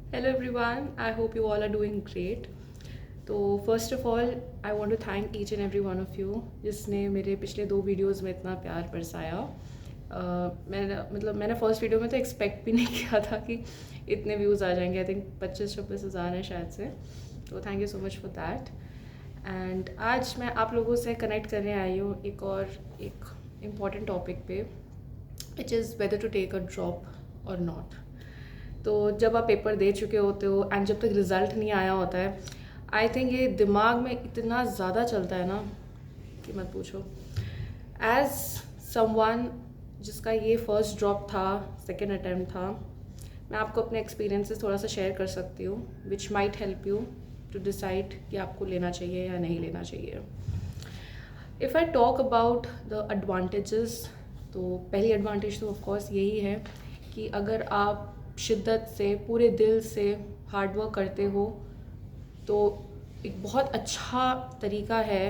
Hello everyone, I hope you all are doing great. तो first of all I want to thank each and every one of you जिसने मेरे पिछले 2 videos में इतना प्यार बरसाया। मैंने फर्स्ट वीडियो में तो एक्सपेक्ट भी नहीं किया था कि इतने व्यूज़ आ जाएंगे। आई थिंक 25-26 हज़ार हैं शायद से। तो thank you so much for that. And आज मैं आप लोगों से कनेक्ट करने आई हूँ एक इम्पॉर्टेंट टॉपिक पे, which is whether to take a drop और नॉट। तो जब आप पेपर दे चुके होते हो एंड जब तक रिज़ल्ट नहीं आया होता है, आई थिंक ये दिमाग में इतना ज़्यादा चलता है ना कि मत पूछो। एज समवन जिसका ये फर्स्ट ड्रॉप था, सेकेंड अटैम्प्ट था, मैं आपको अपने एक्सपीरियंसेस थोड़ा सा शेयर कर सकती हूँ which might help you to decide कि आपको लेना चाहिए या नहीं लेना चाहिए। If I talk about the advantages, तो पहली एडवांटेज तो ऑफकोर्स यही है कि अगर आप शिद्दत से पूरे दिल से हार्ड वर्क करते हो तो एक बहुत अच्छा तरीका है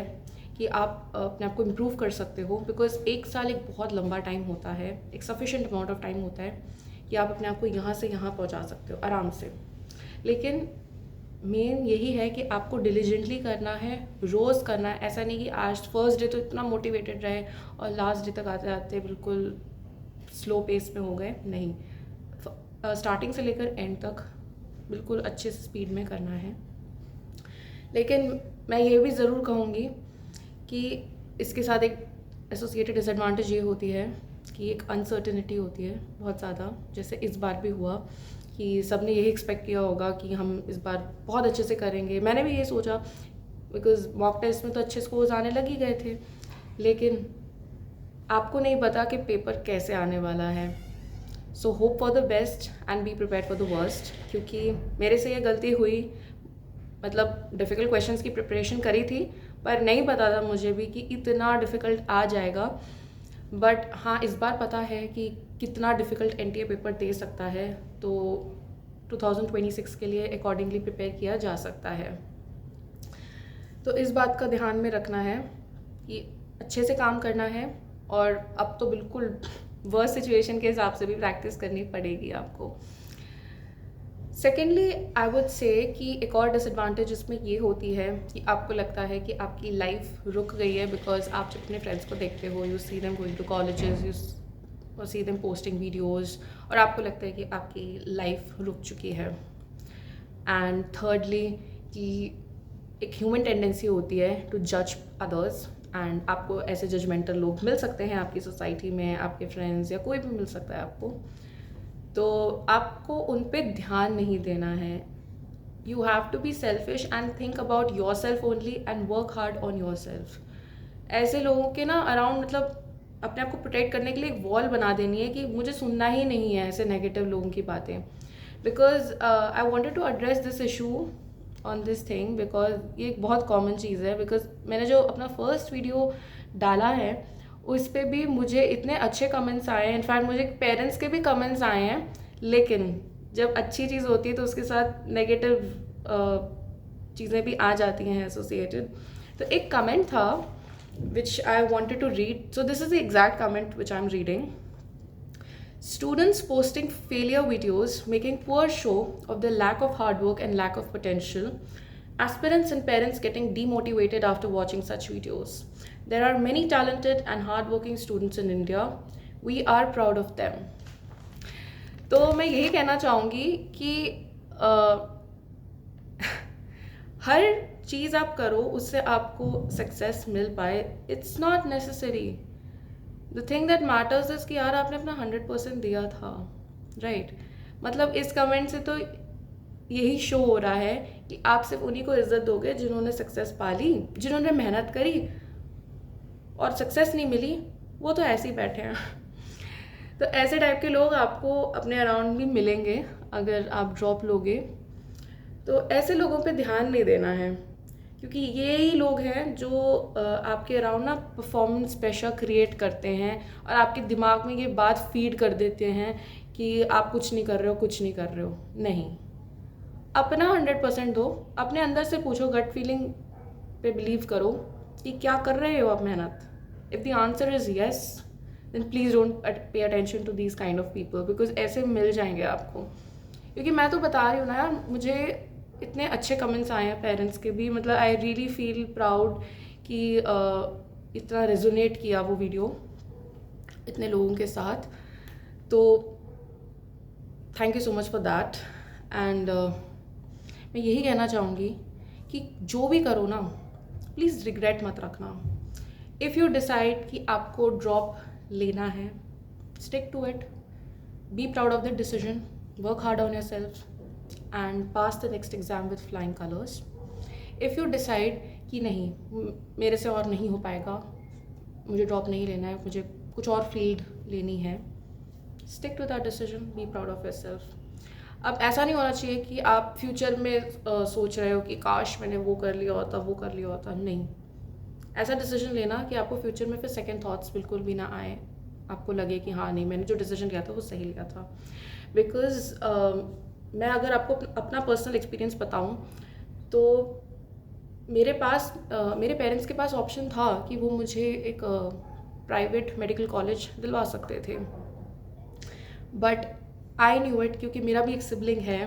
कि आप अपने आप को इम्प्रूव कर सकते हो। बिकॉज एक साल एक बहुत लंबा टाइम होता है, एक सफिशेंट अमाउंट ऑफ टाइम होता है कि आप अपने आप को यहाँ से यहाँ पहुँचा सकते हो आराम से। लेकिन मेन यही है कि आपको डिलीजेंटली करना है, रोज़ करना है। ऐसा नहीं कि आज फर्स्ट डे तो इतना मोटिवेटेड रहे और लास्ट डे तक आते आते बिल्कुल स्लो पेस में हो गए। नहीं, स्टार्टिंग से लेकर एंड तक बिल्कुल अच्छे स्पीड में करना है। लेकिन मैं ये भी ज़रूर कहूँगी कि इसके साथ एक एसोसिएटेड डिसएडवांटेज ये होती है कि एक अनसर्टेनिटी होती है बहुत ज़्यादा। जैसे इस बार भी हुआ कि सब ने यही एक्सपेक्ट किया होगा कि हम इस बार बहुत अच्छे से करेंगे। मैंने भी ये सोचा, बिकॉज मॉक टेस्ट में तो अच्छे स्कोर्स आने लग ही गए थे। लेकिन आपको नहीं पता कि पेपर कैसे आने वाला है। So hope for the best and be prepare for the worst. क्योंकि मेरे से ये गलती हुई, मतलब डिफ़िकल्ट क्वेश्चंस की प्रिपरेशन करी थी पर नहीं पता था मुझे भी कि इतना डिफ़िकल्ट आ जाएगा। बट हाँ, इस बार पता है कि कितना डिफ़िकल्ट एनटीए पेपर दे सकता है। तो 2026 के लिए अकॉर्डिंगली प्रिपेयर किया जा सकता है। तो इस बात का ध्यान में रखना है कि अच्छे से काम करना है। और अब तो बिल्कुल वर्स्ट सिचुएशन के हिसाब से भी प्रैक्टिस करनी पड़ेगी आपको। सेकेंडली आई वुड से कि एक और डिसएडवांटेज इसमें ये होती है कि आपको लगता है कि आपकी लाइफ रुक गई है। बिकॉज आप जब अपने फ्रेंड्स को देखते हो, you see them going to colleges, you see them posting videos, और आपको लगता है कि आपकी लाइफ रुक चुकी है। एंड थर्डली कि एक ह्यूमन टेंडेंसी होती है टू जज अदर्स। एंड आपको ऐसे जजमेंटल लोग मिल सकते हैं आपकी सोसाइटी में, आपके फ्रेंड्स या कोई भी मिल सकता है आपको। तो आपको उन पे ध्यान नहीं देना है। You have to be selfish and think about yourself only and work hard on yourself. ऐसे लोगों के ना अराउंड, मतलब अपने आप को प्रोटेक्ट करने के लिए एक वॉल बना देनी है कि मुझे सुनना ही नहीं है ऐसे नेगेटिव लोगों की बातें। Because I wanted to address this issue on this thing, because ये एक बहुत कॉमन चीज़ है। बिकॉज मैंने जो अपना फर्स्ट वीडियो डाला है उस पर भी मुझे इतने अच्छे कमेंट्स आए हैं, इनफैक्ट मुझे पेरेंट्स के भी कमेंट्स आए हैं। लेकिन जब अच्छी चीज़ होती है तो उसके साथ नेगेटिव चीज़ें भी आ जाती हैं एसोसिएटेड। तो एक कमेंट था which I wanted to read, so this is the exact comment which I am reading. Students posting failure videos making poor show of the lack of hard work and lack of potential. Aspirants and parents getting demotivated after watching such videos. There are many talented and hardworking students in India. We are proud of them. तो मैं यही कहना चाहूँगी कि हर चीज़ आप करो उससे आपको सक्सेस मिल पाए, it's not necessary. The thing that matters is कि यार आपने अपना 100% दिया था, राइट? मतलब इस कमेंट से तो यही शो हो रहा है कि आप सिर्फ उन्हीं को इज्जत दोगे जिन्होंने सक्सेस पा ली, जिन्होंने मेहनत करी और सक्सेस नहीं मिली वो तो ऐसे ही बैठे हैं। तो ऐसे टाइप के लोग आपको अपने अराउंड भी मिलेंगे अगर आप ड्रॉप लोगे। तो ऐसे लोगों पे ध्यान नहीं देना है, क्योंकि ये ही लोग हैं जो आपके अराउंड ना परफॉर्मेंस प्रेशर क्रिएट करते हैं और आपके दिमाग में ये बात फीड कर देते हैं कि आप कुछ नहीं कर रहे हो, कुछ नहीं कर रहे हो। नहीं, अपना 100% दो। अपने अंदर से पूछो, गट फीलिंग पे बिलीव करो कि क्या कर रहे हो आप मेहनत। If the answer is yes, then please don't pay attention to these kind of people, because ऐसे मिल जाएंगे आपको। क्योंकि मैं तो बता रही हूँ ना यार, मुझे इतने अच्छे कमेंट्स आए हैं पेरेंट्स के भी, मतलब आई रियली फील प्राउड कि इतना रेजोनेट किया वो वीडियो इतने लोगों के साथ। तो thank you so much for that. And मैं यही कहना चाहूँगी कि जो भी करो ना, प्लीज़ रिग्रेट मत रखना। इफ़ यू डिसाइड कि आपको ड्रॉप लेना है, stick to it, be proud of the decision, work hard on yourself and pass the next exam with flying colours. If you decide कि नहीं, मेरे से और नहीं हो पाएगा, मुझे ड्रॉप नहीं लेना है, मुझे कुछ और फील्ड लेनी है, stick to that decision, be proud of yourself. अब ऐसा नहीं होना चाहिए कि आप फ्यूचर में सोच रहे हो कि काश मैंने वो कर लिया होता, वो कर लिया होता। नहीं, ऐसा डिसीजन लेना कि आपको फ्यूचर में फिर सेकंड थॉट्स बिल्कुल भी ना आए, आपको लगे कि हाँ नहीं, मैंने जो डिसीजन लिया था वो सही लिया था। बिकॉज मैं अगर आपको अपना पर्सनल एक्सपीरियंस बताऊँ तो मेरे पास मेरे पेरेंट्स के पास ऑप्शन था कि वो मुझे एक प्राइवेट मेडिकल कॉलेज दिलवा सकते थे, बट आई न्यू इट, क्योंकि मेरा भी एक सिबलिंग है,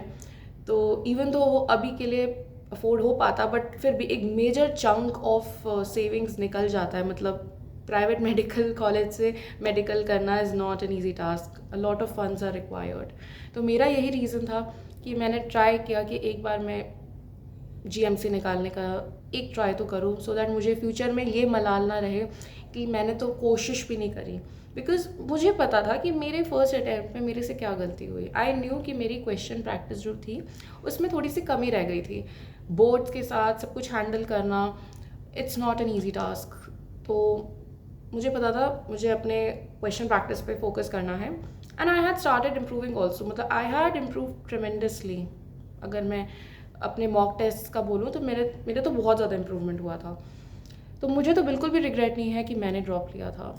तो इवन तो वो अभी के लिए अफोर्ड हो पाता, बट फिर भी एक मेजर चंक ऑफ सेविंग्स निकल जाता है। मतलब प्राइवेट मेडिकल कॉलेज से मेडिकल करना is not an easy task, a lot of funds are required. तो मेरा यही रीज़न था कि मैंने ट्राई किया कि एक बार मैं जीएमसी निकालने का एक ट्राई तो करूँ, सो दैट मुझे फ्यूचर में ये मलाल ना रहे कि मैंने तो कोशिश भी नहीं करी। बिकॉज मुझे पता था कि मेरे फर्स्ट अटैम्प्ट में मेरे से क्या गलती हुई। आई न्यू कि मेरी क्वेश्चन प्रैक्टिस जो थी उसमें थोड़ी सी कमी रह गई थी। बोर्ड्स के साथ सब कुछ हैंडल करना, it's not an easy task. तो मुझे पता था मुझे अपने क्वेश्चन प्रैक्टिस पे फोकस करना है, and I had started improving also. मतलब आई हैड इम्प्रूव ट्रेमेंडसली। अगर मैं अपने मॉक टेस्ट का बोलूँ तो मेरे तो बहुत ज़्यादा इम्प्रूवमेंट हुआ था। तो मुझे तो बिल्कुल भी रिग्रेट नहीं है कि मैंने ड्रॉप लिया था।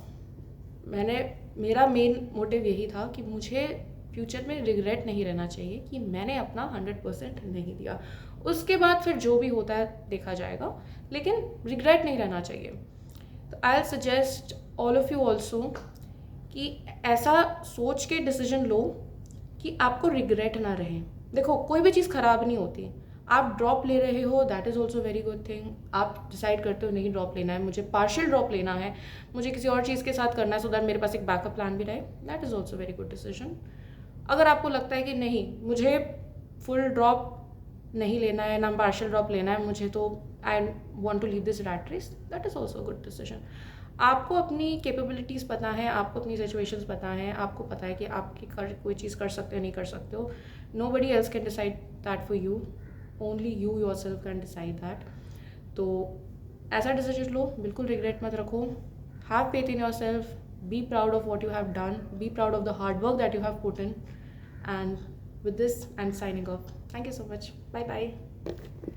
मेरा मेन मोटिव यही था कि मुझे फ्यूचर में रिग्रेट नहीं रहना चाहिए कि मैंने अपना 100% नहीं दिया। उसके बाद फिर जो भी होता है देखा जाएगा, लेकिन रिग्रेट नहीं रहना चाहिए। तो I suggest all of you also कि ऐसा सोच के डिसीजन लो कि आपको रिग्रेट ना रहे। देखो, कोई भी चीज़ ख़राब नहीं होती। आप ड्रॉप ले रहे हो, that is also very good thing. आप डिसाइड करते हो नहीं ड्रॉप लेना है, मुझे पार्शियल ड्रॉप लेना है, मुझे किसी और चीज़ के साथ करना है, सो दैट मेरे पास एक बैकअप प्लान भी रहे, that is also very good decision. अगर आपको लगता है कि नहीं, मुझे फुल ड्रॉप नहीं लेना है, ना पार्शियल ड्रॉप लेना है, मुझे तो I want to leave this rat race, that is also good decision. आपको अपनी कैपेबिलिटीज़ पता है, आपको अपनी सिचुएशंस पता हैं, आपको पता है कि आपकी कोई चीज़ कर सकते हो नहीं कर सकते हो। Nobody else can decide that for you, only you yourself can decide that. तो ऐसा डिसीजन लो, बिल्कुल रिग्रेट मत रखो। Have faith in yourself, B proud of what you have done, B proud of the hard work that you have put in, and with this I'm signing off. Thank you so much. Bye bye.